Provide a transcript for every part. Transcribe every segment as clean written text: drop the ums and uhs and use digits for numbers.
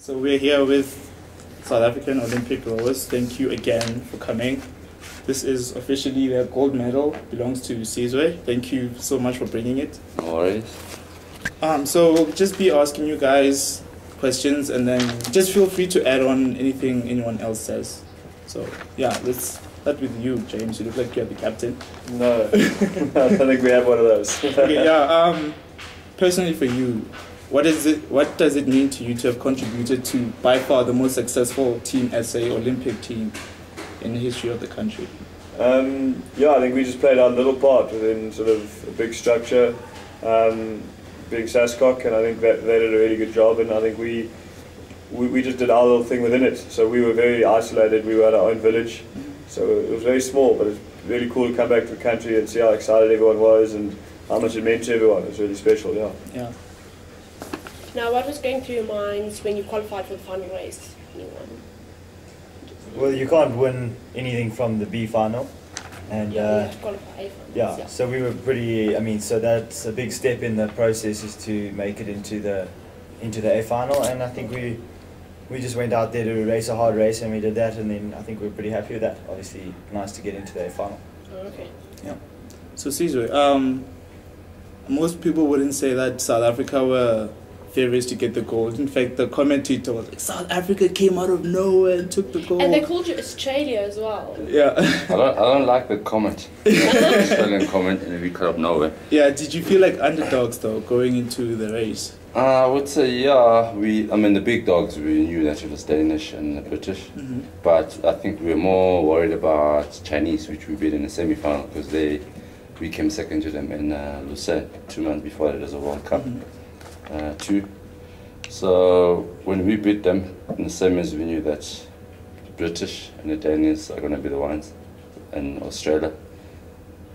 So we're here with South African Olympic rowers. Thank you again for coming. This is officially the gold medal, belongs to Sizwe. Thank you so much for bringing it. No worries. So we'll just be asking you guys questions, and then just feel free to add on anything anyone else says. So yeah, let's start with you, James. You look like you're the captain. No, I don't think we have one of those. Okay, yeah. Personally for you, what does it mean to you to have contributed to by far the most successful Team SA Olympic team in the history of the country? Yeah, I think we just played our little part within sort of a big structure, big SASCOC, and I think that they did a really good job, and I think we just did our little thing within it. So we were very isolated, we were at our own village, so it was very small, but it's really cool to come back to the country and see how excited everyone was and how much it meant to everyone. It was really special, yeah. Yeah. Now, what was going through your minds when you qualified for the final race? Well, you can't win anything from the B final, and you have to qualify A final. yeah, so we were pretty. I mean, so that's a big step in the process, is to make it into the A final, and I think we just went out there to race a hard race, and we did that, and then I think we're pretty happy with that. Obviously, nice to get into the A final. Oh, okay. Yeah. So Sizwe, most people wouldn't say that South Africa were favorites to get the gold. In fact, the commentator was like, South Africa came out of nowhere and took the gold. And they called you Australia as well. Yeah. I don't like the comment. Australian comment, and we cut up nowhere. Yeah. Did you feel like underdogs though going into the race? I would say yeah. I mean the big dogs. We knew that it was Danish and the British, but I think we were more worried about Chinese, which we beat in the semi-final, because we came second to them in Lucerne 2 months before it was a World Cup. So when we beat them in the semis, we knew that the British and the Danish are going to be the ones, and Australia.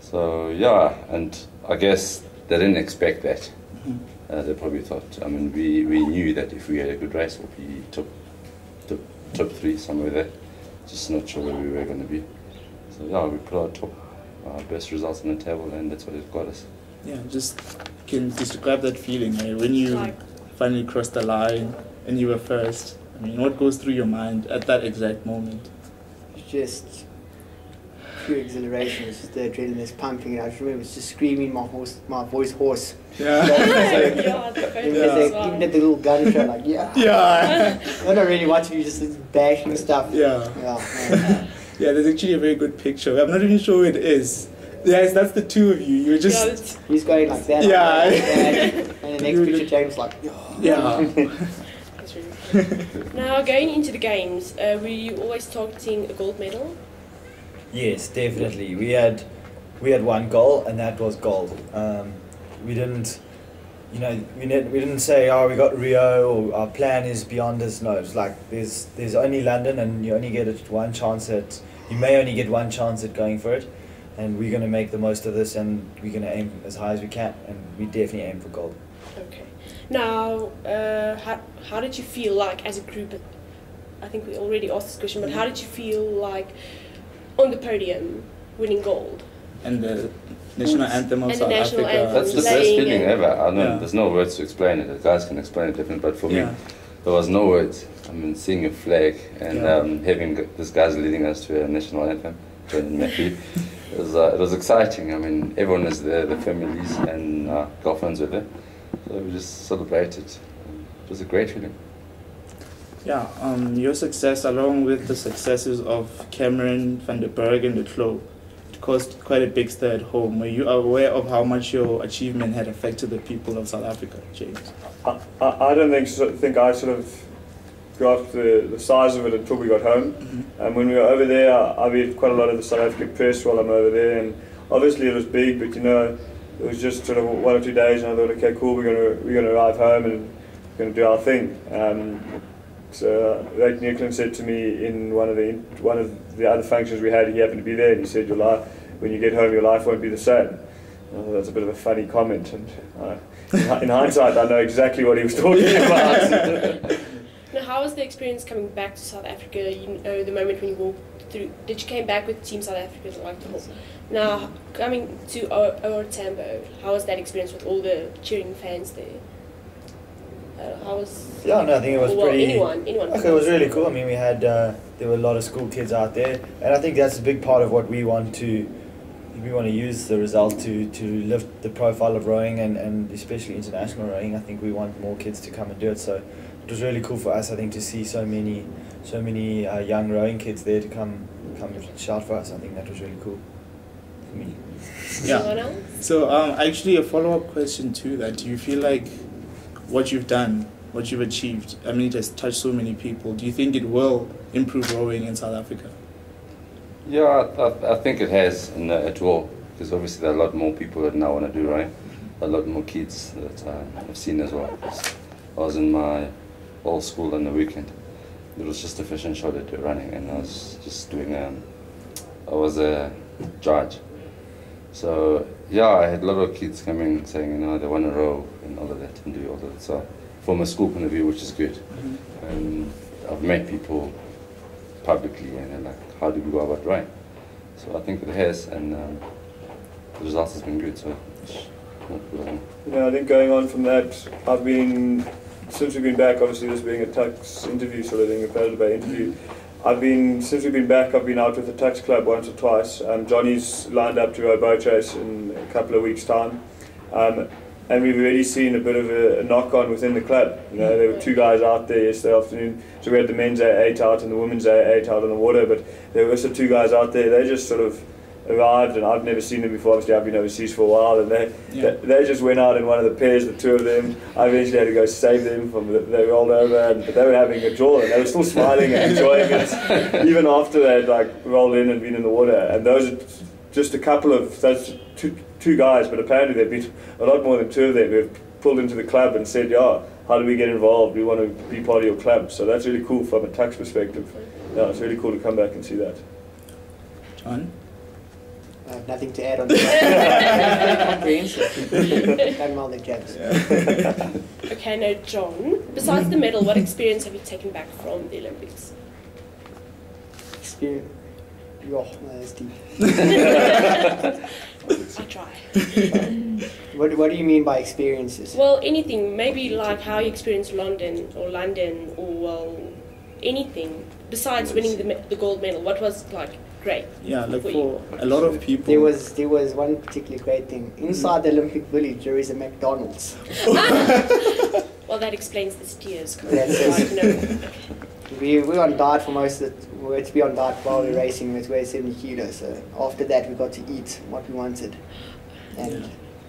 So yeah, and I guess they didn't expect that. They probably thought, I mean, we knew that if we had a good race, we'll be top 3 somewhere there. Just not sure where we were going to be. So yeah, we put our best results on the table, and that's what it got us. Yeah, just can describe that feeling, right? When you finally crossed the line and you were first. I mean, what goes through your mind at that exact moment? Just pure exhilaration. It's just the adrenaline is pumping. I just remember just screaming, my voice hoarse. Yeah. Even at the little gun show, like yeah. I don't really watch you just bashing stuff. Yeah. Yeah, there's actually a very good picture. I'm not even sure who it is. Yes, that's the two of you. You're just... He's going like that. Yeah. And the next picture, James like... Yeah. That's really cool. Now, going into the games, were you always targeting a gold medal? Yes, definitely. We had one goal, and that was gold. We didn't, we didn't say, oh, we got Rio, or our plan is beyond us. No, it's like there's only London, and you only get you may only get one chance at going for it. And we're going to make the most of this, and we're going to aim as high as we can, and we definitely aim for gold. Okay. Now, how did you feel like as a group? I think we already asked this question, but how did you feel like on the podium winning gold? And the national anthem of South Africa. That's the best feeling ever. There's no words to explain it. The guys can explain it different, but for me, there was no words. I mean, seeing a flag and having these guys leading us to a national anthem, Jordan Matthew. It was exciting. I mean, everyone was there, the families and girlfriends were there. So we just celebrated. It was a great feeling. Yeah, your success, along with the successes of Cameron, Van der Berg and de Klerk, it caused quite a big stir at home. Were you aware of how much your achievement had affected the people of South Africa, James? I don't think I sort of got the size of it until we got home. And when we were over there, I read quite a lot of the South African press while I'm over there, and obviously it was big, but it was just sort of 1 or 2 days, and I thought, okay, cool, we're going to arrive home and we're going to do our thing. So Rick Nicklin said to me in one of the other functions we had, he happened to be there, and he said, when you get home, your life won't be the same. That's a bit of a funny comment, and in hindsight, I know exactly what he was talking about. Now, how was the experience coming back to South Africa? The moment when you walked through, did you came back with Team South Africa? Now, coming to OR Tambo, how was that experience with all the cheering fans there? How was? Yeah, no, I think it was well, pretty. Anyone. Okay, it was really cool. I mean, we had there were a lot of school kids out there, and I think that's a big part of what we want to. We want to use the result to lift the profile of rowing and especially international rowing. I think we want more kids to come and do it. So it was really cool for us, I think, to see so many young rowing kids there to come shout for us. I think that was really cool for me. Anyone else? So actually a follow-up question to that. Do you feel like what you've done, what you've achieved, I mean, it has touched so many people. Do you think it will improve rowing in South Africa? Yeah, I think it has, and it will, because obviously there are a lot more people that now want to do rowing, a lot more kids that I've seen as well. I was in my old school on the weekend. It was just a fishing show that they were running, and I was just doing, I was a judge. So yeah, I had a lot of kids coming saying, you know, they want to row and all of that and do all of that. So from a school point of view, which is good. I've met people publicly and they're like, how do we go about rowing? So I think it has, and the results has been good. So yeah, I think going on from that, I've been, since we've been back, obviously this being a TUKS interview, sort of being a Perdeby interview, since we've been back, I've been out with the TUKS club once or twice. Johnny's lined up to row a boat race in a couple of weeks' time. And we've already seen a bit of a knock-on within the club. You know, there were 2 guys out there yesterday afternoon. So we had the men's A8 out and the women's A8 out on the water, but there were also 2 guys out there. They just sort of arrived, and I've never seen them before. Obviously, I've been overseas for a while, and they just went out in one of the pairs, the 2 of them. I eventually had to go save them they rolled over, but they were having a jaw, and they were still smiling and enjoying it, even after they'd like rolled in and been in the water. And those are just a couple of those two guys, but apparently there've been a lot more than 2 of them who have pulled into the club and said, yeah, how do we get involved? We want to be part of your club. So that's really cool from a TUKS perspective. Yeah, it's really cool to come back and see that. John? I have nothing to add on that. Comprehensive. Done well there, James. Okay, now John, besides the medal, what experience have you taken back from the Olympics? Experience? Oh, that's deep. I try. What do you mean by experiences? Well, anything. Maybe like how you experienced London, or well, anything besides winning the gold medal. What was like great? Yeah, like for a lot of people. There was one particularly great thing. Inside the Olympic Village, there is a McDonald's. Well, that explains the steers. We were on diet for most of it. We had to be on diet while we were racing. We had to weigh 70 kilos. So after that, we got to eat what we wanted. And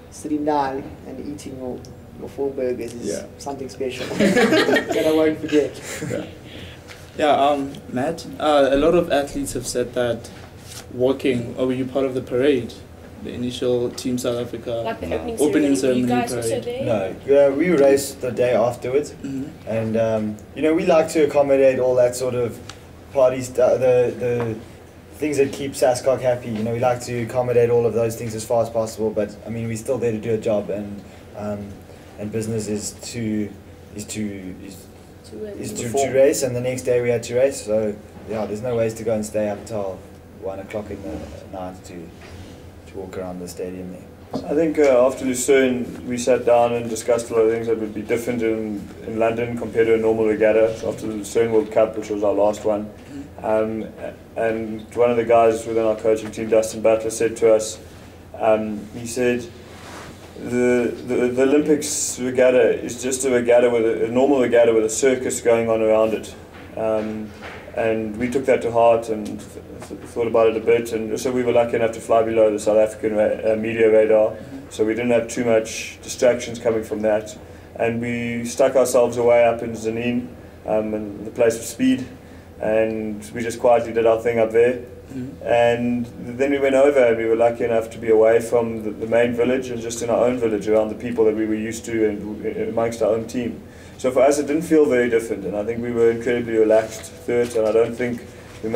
sitting down and eating your 4 burgers is something special that I won't forget. Matt, a lot of athletes have said that walking, or were you part of the parade? The initial Team South Africa like the opening ceremony. You guys also there? No, yeah, we raced the day afterwards, and you know, we like to accommodate all that sort of parties, the things that keep Sascock happy. You know, we like to accommodate all of those things as far as possible. But I mean, we're still there to do a job, and business is to race, and the next day we had to race. So yeah, there's no ways to go and stay up till 1 o'clock in the night to walk around the stadium there. I think after Lucerne we sat down and discussed a lot of things that would be different in London compared to a normal regatta. So after the Lucerne World Cup, which was our last one, and one of the guys within our coaching team, Dustin Butler, said to us, he said, the Olympics regatta is just a normal regatta with a circus going on around it. And we took that to heart and thought about it a bit, and so we were lucky enough to fly below the South African media radar, so we didn't have too much distractions coming from that, and we stuck ourselves away up in Zanin, in the place of speed, and we just quietly did our thing up there. And then we went over, and we were lucky enough to be away from the main village and just in our own village around the people that we were used to and amongst our own team. So for us it didn't feel very different, and I think we were incredibly relaxed through it, and I don't think we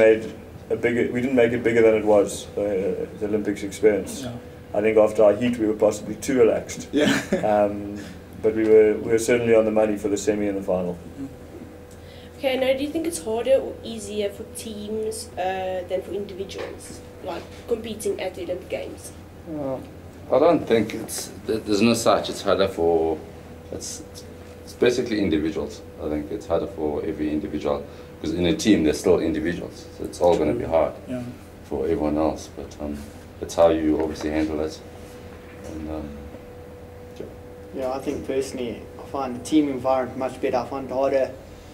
didn't make it bigger than it was, the Olympics experience. Yeah. I think after our heat we were possibly too relaxed. Yeah. But we were certainly on the money for the semi and the final. Okay, now do you think it's harder or easier for teams than for individuals, like competing at the Olympic Games? I don't think there's no such. It's harder It's basically individuals. I think it's harder for every individual because in a team they're still individuals, so it's all going to be hard for everyone else. But it's how you obviously handle it. And, Yeah, I think personally I find the team environment much better. I find it harder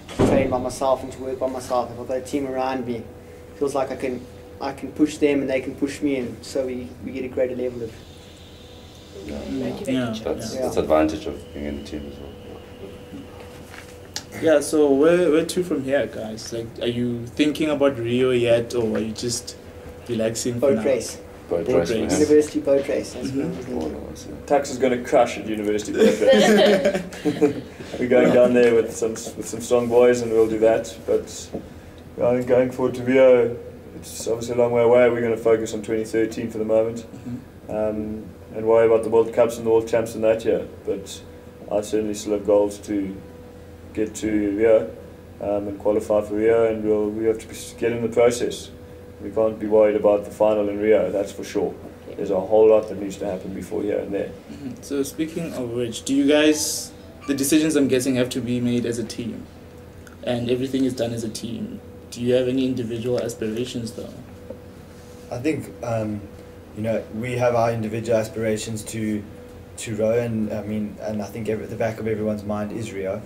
to train by myself and to work by myself. If I've got a team around me, it feels like I can push them and they can push me, and so we get a greater level of motivation. that's advantage of being in a team as well. Yeah, so where to from here, guys? Like, are you thinking about Rio yet, or are you just relaxing for boat now? race. Boat Boat race for race. him. University boat race. That's what I'm All thinking. of us, yeah. TUKS is going to crush at university boat race. We're going down there with some strong boys, and we'll do that. But I think going forward to Rio, it's obviously a long way away. We're going to focus on 2013 for the moment, and worry about the World Cups and the World Champs in that year. But I certainly still have goals to get to Rio and qualify for Rio, and we have to get in the process. We can't be worried about the final in Rio, that's for sure. There's a whole lot that needs to happen before here and there. So speaking of which, do you guys, the decisions I'm guessing have to be made as a team, and everything is done as a team. Do you have any individual aspirations though? I think we have our individual aspirations to row, and I think at the back of everyone's mind is Rio.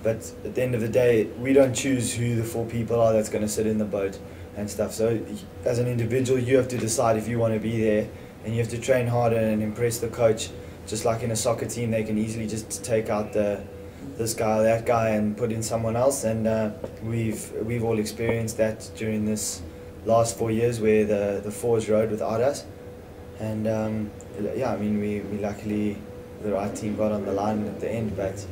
But at the end of the day, we don't choose who the 4 people are that's going to sit in the boat and stuff. So as an individual, you have to decide if you want to be there, and you have to train harder and impress the coach. Just like in a soccer team, they can easily just take out this guy or that guy and put in someone else. And we've all experienced that during this last 4 years where the 4s rode without us. And we luckily the right team got on the line at the end, but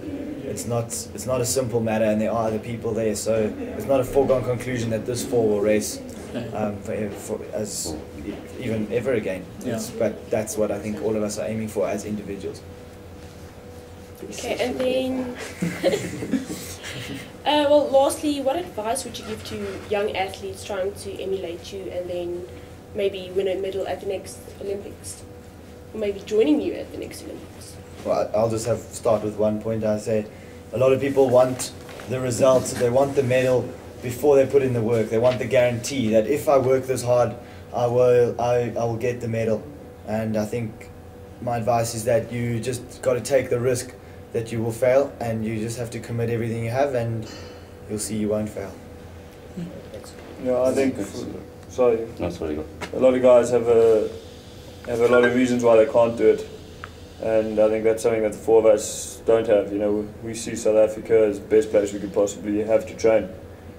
it's not a simple matter, and there are other people there, so it's not a foregone conclusion that this 4 will race ever again. But that's what I think all of us are aiming for as individuals. Okay, and then well, lastly, what advice would you give to young athletes trying to emulate you and then maybe win a medal at the next Olympics, or maybe joining you at the next Olympics? Well, I'll just start with one point. I say a lot of people want the results, they want the medal before they put in the work. They want the guarantee that if I work this hard, I will get the medal. And I think my advice is that you just got to take the risk that you will fail, and you just have to commit everything you have, and you'll see you won't fail. Yeah, I think. Sorry. No, sorry, go. A lot of guys have a lot of reasons why they can't do it, and I think that's something that the 4 of us don't have. We see South Africa as the best place we could possibly have to train,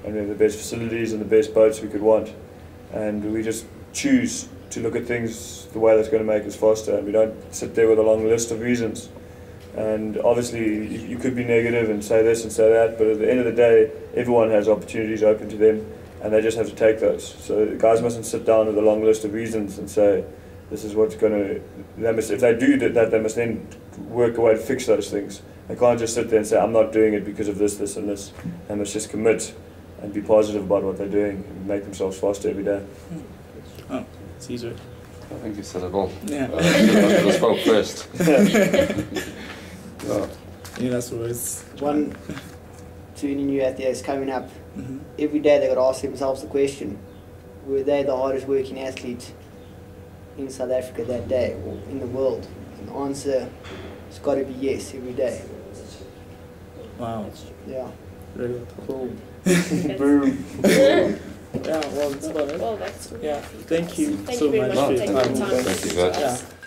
and we have the best facilities and the best boats we could want, and we just choose to look at things the way that's going to make us faster, and we don't sit there with a long list of reasons. And obviously you could be negative and say this and say that, but at the end of the day, everyone has opportunities open to them, and they just have to take those. So the guys mustn't sit down with a long list of reasons and say, this is what's going to... If they do that, they must then work a way to fix those things. They can't just sit there and say, I'm not doing it because of this, this and this. They must just commit and be positive about what they're doing and make themselves faster every day. Oh, it's easier. I think you said it all. Yeah. I spoke first. Yeah, that's what it's... One to any new athletes coming up, every day they've got to ask themselves the question, were they the hardest working athletes in South Africa that day or in the world? And the answer has got to be yes every day. Wow. Yeah. Really cool. Boom. Yeah, well, that's about it. Well, that's Yeah, thank you Thank so you very much much for for your taking the time. time to Thank you, speak to guys. us. Yeah.